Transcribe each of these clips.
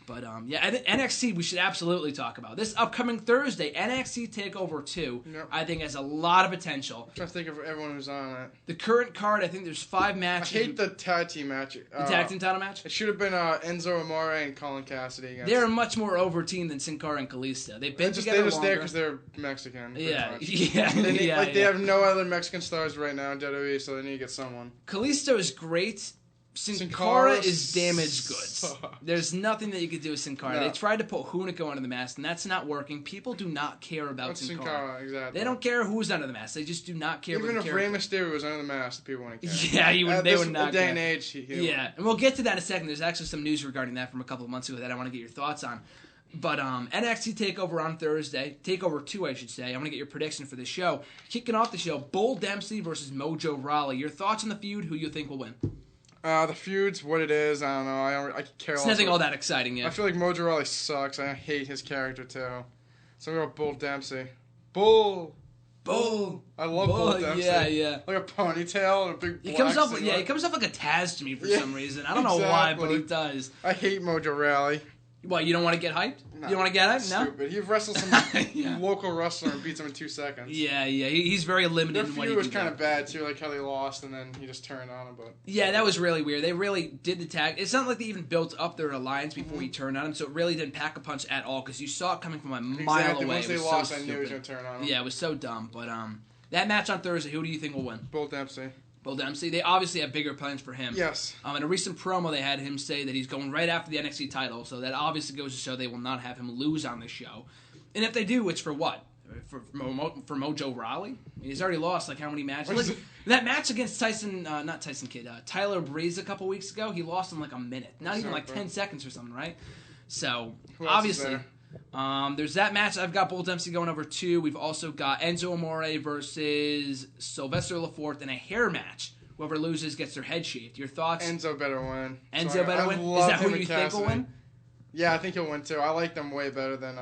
But, I think NXT we should absolutely talk about. This upcoming Thursday, NXT TakeOver 2, I think has a lot of potential. I'm trying to think of everyone who's on it. The current card, I think there's 5 matches. I hate the tag team match. The tag team title match? It should have been Enzo Amore and Colin Cassidy. They're a much more over team than Sin Cara and Kalisto. They've been together They're just longer. there because they're Mexican. Yeah. They have no other Mexican stars right now in WWE, so they need to get someone. Kalisto is great. Sin Cara is damaged goods. There's nothing that you could do with Sin Cara. No. They tried to put Hunico under the mask, and that's not working. People do not care about Sin Cara. Exactly. They don't care who's under the mask. They just do not care. Even if Rey Mysterio was under the mask, people wouldn't care. Yeah, they would not care. Day and age, and we'll get to that in a second. There's actually some news regarding that from a couple of months ago that I want to get your thoughts on. But NXT TakeOver on Thursday, TakeOver 2, I should say. I'm going to get your prediction for the show. Kicking off the show, Bull Dempsey versus Mojo Rawley. Your thoughts on the feud? Who you think will win? The feud's what it is. I don't know. I care. It's nothing all that exciting yet. I feel like Mojo Rawley sucks. I hate his character too. So I'm going to go Bull Dempsey. Bull. I love Bull Dempsey. Yeah. Like a ponytail and a big black he comes off like a Taz to me for some reason. I don't know why, but he does. I hate Mojo Rawley. What, you don't want to get hyped? No, you don't want to get hyped? No? Stupid. He wrestled some local wrestler and beats him in 2 seconds. Yeah. He's very limited in what he can do. Their feud was kind of bad, too, like how they lost and then he just turned on him. But yeah, that was really weird. They really did the tag. It's not like they even built up their alliance before he turned on him, so it really didn't pack a punch at all because you saw it coming from a mile away. Once they lost, I knew he was going to turn on him. Yeah, it was so dumb. But that match on Thursday, who do you think will win? Bull Dempsey. Bull Dempsey. They obviously have bigger plans for him. Yes. In a recent promo, they had him say that he's going right after the NXT title, so that obviously goes to show they will not have him lose on the show. And if they do, it's for what? For Mojo Rawley? I mean, he's already lost, like, how many matches? Like, that match against Tyler Breeze a couple weeks ago, he lost in, like, a minute. Not even, like, 10 seconds or something, right? So, obviously... there's that match. I've got Bull Dempsey going over 2. We've also got Enzo Amore versus Sylvester Lafort in a hair match. Whoever loses gets their head shaved. Your thoughts? Enzo better win. Better win? Is that who you think will win? Yeah, I think he'll win too. I like them way better than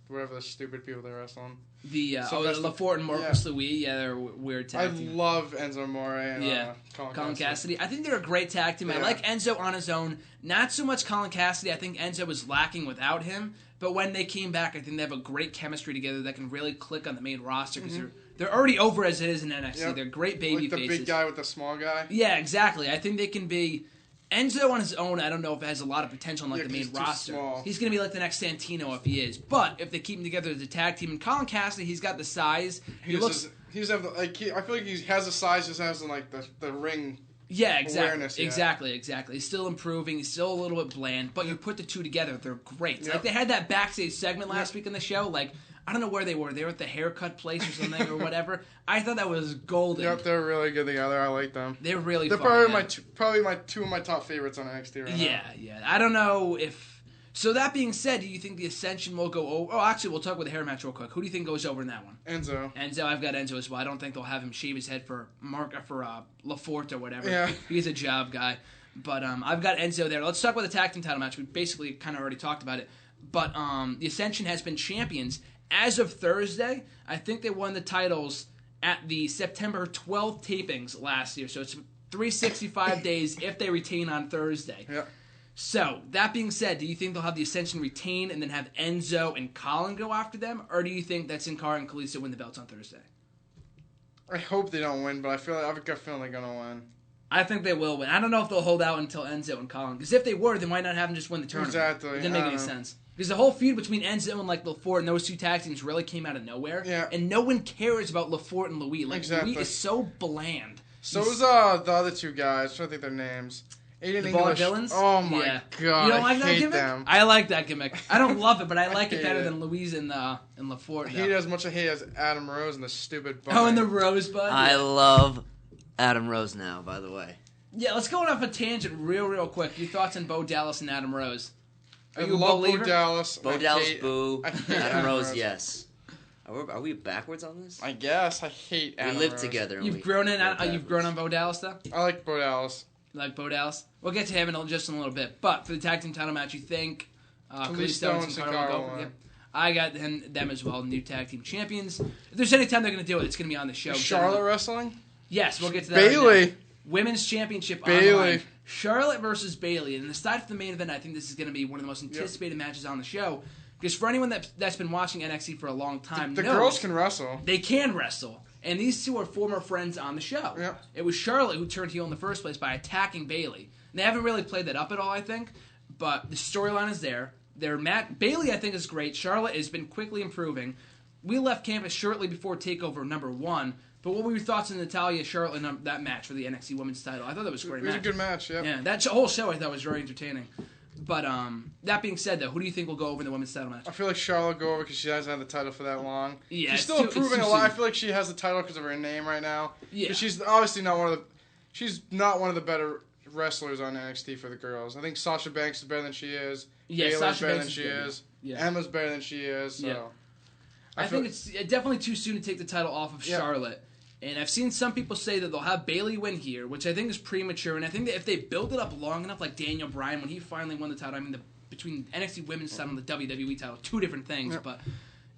whatever the stupid people they're wrestling. Lafort and Marcus Louis. Yeah, they're weird tag team. I love Enzo Amore and Colin Cassidy. I think they're a great tag team. Yeah. I like Enzo on his own. Not so much Colin Cassidy. I think Enzo was lacking without him. But when they came back, I think they have a great chemistry together that can really click on the main roster because they're already over as it is in NXT. Yep. They're great baby faces. Like the big guy with the small guy? Yeah, exactly. I think they can be... Enzo on his own, I don't know if it has a lot of potential on the main roster. He's going to be like the next Santino if he is. But if they keep him together as a tag team, and Colin Cassidy, he's got the size. I feel like he has the size, just has like the ring. Yeah, exactly. Awareness, yeah. Exactly. He's still improving. He's still a little bit bland. But you put the two together, they're great. Yep. Like they had that backstage segment last week on the show. Like I don't know where they were. They were at the haircut place or something or whatever. I thought that was golden. Yep, they're really good together. I like them. They're really. They're fun, probably my 2 of my top favorites on NXT right now. Yeah. I don't know if. So that being said, do you think the Ascension will go over? Oh, actually, we'll talk with the hair match real quick. Who do you think goes over in that one? Enzo. I've got Enzo as well. I don't think they'll have him shave his head for Lafort or whatever. Yeah. He's a job guy. But I've got Enzo there. Let's talk about the tag team title match. We basically kind of already talked about it. But the Ascension has been champions. As of Thursday, I think they won the titles at the September 12th tapings last year. So it's 365 days if they retain on Thursday. Yeah. So, that being said, do you think they'll have the Ascension retain and then have Enzo and Colin go after them? Or do you think that Sin Cara and Kalisto win the belts on Thursday? I hope they don't win, but I have a gut feeling they're going to win. I think they will win. I don't know if they'll hold out until Enzo and Colin. Because if they were, they might not have them just win the tournament. Exactly. It didn't make any sense. Because the whole feud between Enzo and Lafort and those two tag teams really came out of nowhere. Yeah. And no one cares about Lafort and Louis. Exactly. Louis is so bland. So is the other 2 guys. I'm trying to think their names. Aiden English. Villains? Oh my god! You don't like I that hate gimmick? them. I like that gimmick. I don't love it, but I like it better than Louise and Lafort. I hate it as much as I hate as Adam Rose and the stupid bunny. Oh, and the Rosebud. I love Adam Rose now, by the way. Yeah, let's go off a tangent real quick. Your thoughts on Bo Dallas and Adam Rose? Are you a believer? Bo Dallas. Bo Dallas, boo. Adam Rose, yes. Are we backwards on this? I guess. I hate Adam Rose. We live together. You've grown on Bo Dallas, though? I like Bo Dallas. You like Bo Dallas? We'll get to him in just a little bit. But for the tag team title match, you think Kalisto and Sin Cara will go? Yep. I got them as well, new tag team champions. If there's any time they're going to do it, it's going to be on the show. Is Charlotte wrestling? Yes, we'll get to that. Bayley. Right now. Women's Championship Bayley. on the line. Charlotte versus Bayley. And aside from the main event, I think this is going to be one of the most anticipated matches on the show. Because for anyone that's been watching NXT for a long time, the girls can wrestle. They can wrestle. And these two are former friends on the show. Yep. It was Charlotte who turned heel in the first place by attacking Bayley. And they haven't really played that up at all, I think. But the storyline is there. Bayley, I think, is great. Charlotte has been quickly improving. We left campus shortly before TakeOver number 1. But what were your thoughts on Natalya Charlotte in that match for the NXT Women's title? I thought that was a great match. It was a good match, Yeah, that whole show I thought was very entertaining. But that being said, though, who do you think will go over in the women's title match? I feel like Charlotte will go over because she hasn't had the title for that long. Yeah, she's still improving a lot. I feel like she has the title because of her name right now. Yeah, she's obviously not one of the. She's not one of the better wrestlers on NXT for the girls. I think Sasha Banks is better than she is. Yeah, Baylor's Sasha better Banks than she is. Yeah. Emma's better than she is. So. Yeah. I think it's definitely too soon to take the title off of Charlotte. And I've seen some people say that they'll have Bayley win here, which I think is premature. And I think that if they build it up long enough, like Daniel Bryan, when he finally won the title, I mean, between NXT Women's title and the WWE title, two different things. But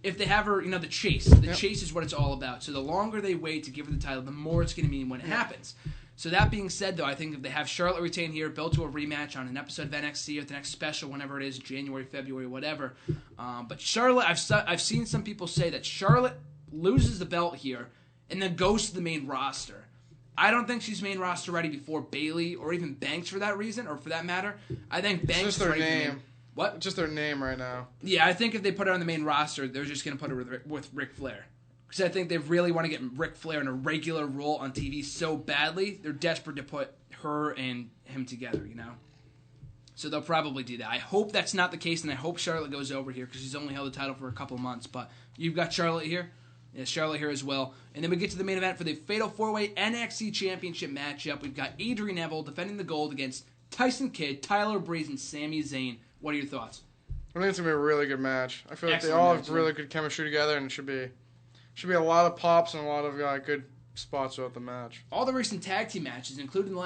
if they have her, the chase. The chase is what it's all about. So the longer they wait to give her the title, the more it's going to mean when it happens. So that being said, though, I think if they have Charlotte retain here, build to a rematch on an episode of NXT or the next special, whenever it is, January, February, whatever. But Charlotte, I've seen some people say that Charlotte loses the belt here and then goes to the main roster. I don't think she's main roster ready before Bayley or even Banks for that reason, or for that matter. I think Banks is just their name. What? Just their name right now. Yeah, I think if they put her on the main roster, they're just going to put her with Ric Flair. Because I think they really want to get Ric Flair in a regular role on TV so badly, they're desperate to put her and him together, So they'll probably do that. I hope that's not the case, and I hope Charlotte goes over here because she's only held the title for a couple months. But you've got Charlotte here. Yeah, Charlotte here as well. And then we get to the main event for the Fatal 4-Way NXT Championship matchup. We've got Adrian Neville defending the gold against Tyson Kidd, Tyler Breeze, and Sami Zayn. What are your thoughts? I think it's going to be a really good match. I feel like they all have really good chemistry together, and it should be a lot of pops and a lot of good spots throughout the match. All the recent tag team matches, including the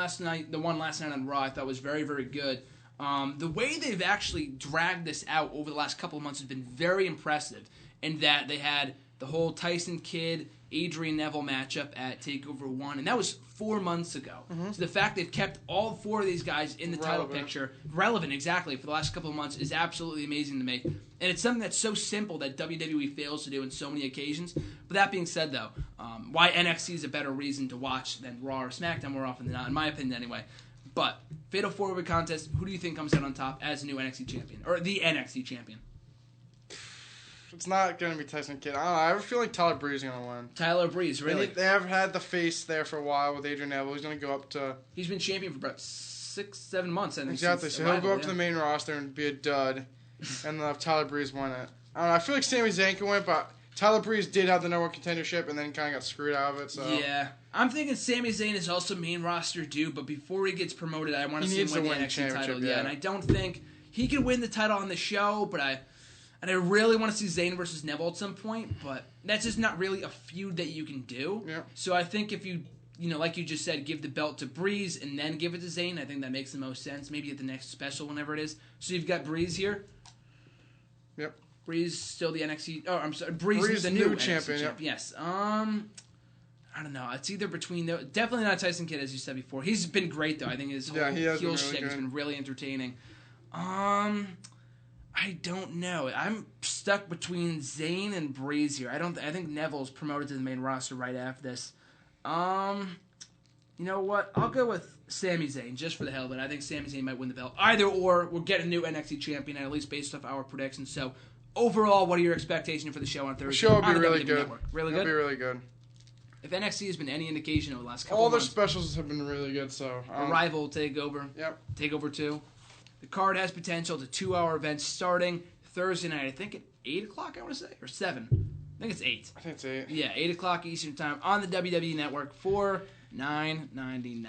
one last night on Raw, I thought was very, very good. The way they've actually dragged this out over the last couple of months has been very impressive, in that they had the whole Tyson Kidd, Adrian Neville matchup at TakeOver 1, and that was 4 months ago. Mm-hmm. So the fact they've kept all 4 of these guys in the title picture, relevant exactly, for the last couple of months is absolutely amazing to me. And it's something that's so simple that WWE fails to do in so many occasions. But that being said, though, why NXT is a better reason to watch than Raw or SmackDown more often than not, in my opinion anyway. But Fatal 4-Way contest, who do you think comes out on top as the new NXT champion? Or the NXT champion? It's not going to be Tyson Kidd. I don't know. I have a feeling Tyler Breeze is going to win. Tyler Breeze, really? They have had the face there for a while with Adrian Neville. He's going to go up to... He's been champion for about 6-7 months, I think. Exactly. So he'll go up to the main roster and be a dud, and they'll have Tyler Breeze win it. I don't know. I feel like Sami Zayn can win, but Tyler Breeze did have the number 1 contendership and then kind of got screwed out of it. So yeah. I'm thinking Sami Zayn is also main roster due, but before he gets promoted, I want to see him win the NXT title. Yeah, and I don't think he can win the title on the show, but I really want to see Zayn versus Neville at some point, but that's just not really a feud that you can do. Yeah. So I think if you like you just said, give the belt to Breeze and then give it to Zayn, I think that makes the most sense. Maybe at the next special, whenever it is. So you've got Breeze here. Yep. Breeze still the NXT. Oh, I'm sorry. Breeze is the new champion. Yep. Yes. I don't know. It's either between definitely not Tyson Kidd, as you said before. He's been great though. I think his whole heel shtick has been really entertaining. I don't know. I'm stuck between Zayn and Breeze here. I think Neville's promoted to the main roster right after this. You know what? I'll go with Sami Zayn just for the hell of it. I think Sami Zayn might win the belt. Either or, we'll get a new NXT champion, at least based off our predictions. So, overall, what are your expectations for the show on Thursday? The show will be really good. Network? Really good? It'll be really good. If NXT has been any indication over the last couple all of months, their specials have been really good. So Arrival, Takeover, Takeover 2. The card has potential. It's a 2-hour event starting Thursday night. I think at 8 o'clock. I want to say, or 7. I think it's 8. I think it's 8. Yeah, 8 o'clock Eastern time on the WWE Network for $9.99.